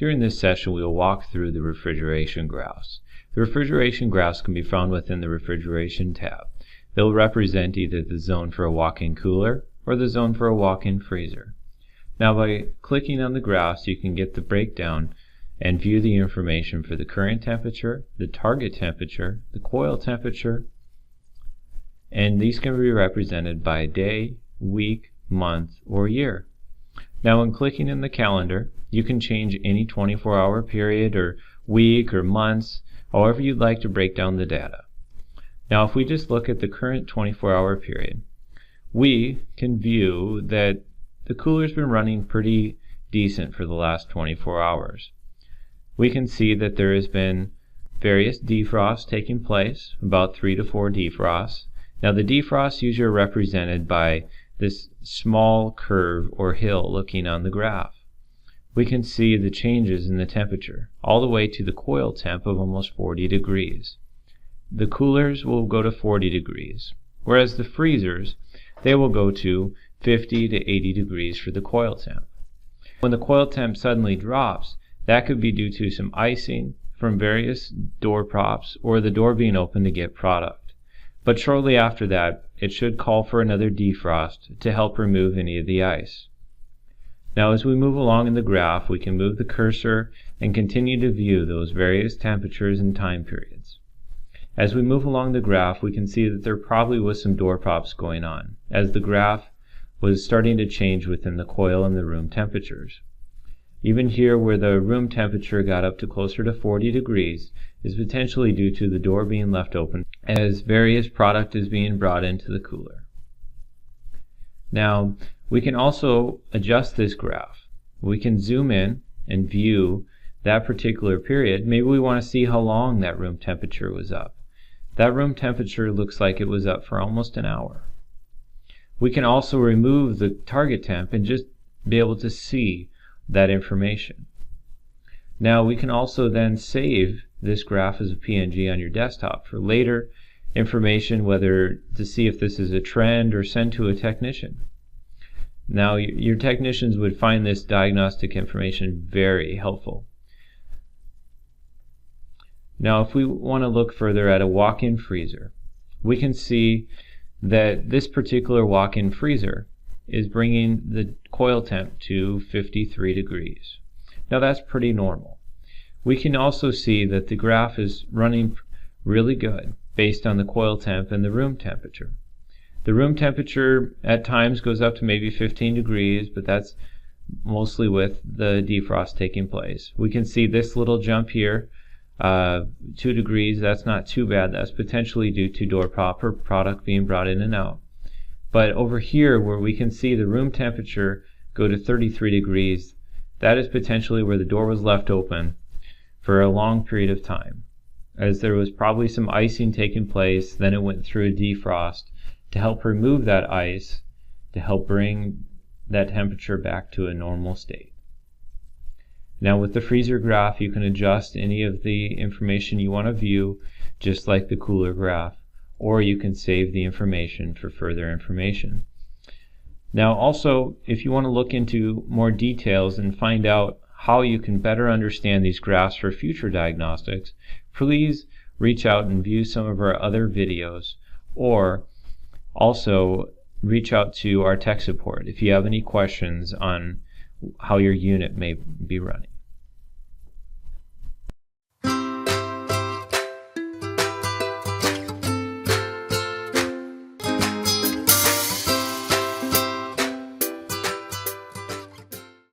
Here in this session we will walk through the refrigeration graphs. The refrigeration graphs can be found within the Refrigeration tab. They will represent either the zone for a walk-in cooler or the zone for a walk-in freezer. Now by clicking on the graphs you can get the breakdown and view the information for the current temperature, the target temperature, the coil temperature, and these can be represented by day, week, month, or year. Now when clicking in the calendar, you can change any 24-hour period or week or months, however you'd like to break down the data. Now if we just look at the current 24-hour period, we can view that the cooler's been running pretty decent for the last 24 hours. We can see that there has been various defrosts taking place, about 3 to 4 defrosts. Now the defrosts usually are represented by this small curve or hill looking on the graph. We can see the changes in the temperature all the way to the coil temp of almost 40 degrees. The coolers will go to 40 degrees, whereas the freezers, they will go to 50 to 80 degrees for the coil temp. When the coil temp suddenly drops, that could be due to some icing from various door props or the door being open to get product. But shortly after that, it should call for another defrost to help remove any of the ice. Now as we move along in the graph, we can move the cursor and continue to view those various temperatures and time periods. As we move along the graph, we can see that there probably was some door props going on, as the graph was starting to change within the coil and the room temperatures. Even here where the room temperature got up to closer to 40 degrees is potentially due to the door being left open as various product is being brought into the cooler. Now we can also adjust this graph. We can zoom in and view that particular period. Maybe we want to see how long that room temperature was up. That room temperature looks like it was up for almost an hour. We can also remove the target temp and just be able to see that information. Now we can also then save this graph as a PNG on your desktop for later information, whether to see if this is a trend or send to a technician. Now your technicians would find this diagnostic information very helpful. Now if we want to look further at a walk-in freezer, we can see that this particular walk-in freezer is bringing the coil temp to 53 degrees. Now that's pretty normal. We can also see that the graph is running really good based on the coil temp and the room temperature. The room temperature at times goes up to maybe 15 degrees, but that's mostly with the defrost taking place. We can see this little jump here, 2 degrees, that's not too bad. That's potentially due to door prop or product being brought in and out. But over here where we can see the room temperature go to 33 degrees, that is potentially where the door was left open for a long period of time, as there was probably some icing taking place. Then it went through a defrost to help remove that ice, to help bring that temperature back to a normal state. Now with the freezer graph, you can adjust any of the information you want to view, just like the cooler graph, or you can save the information for further information. Now also, if you want to look into more details and find out how you can better understand these graphs for future diagnostics, please reach out and view some of our other videos, or also reach out to our tech support if you have any questions on how your unit may be running.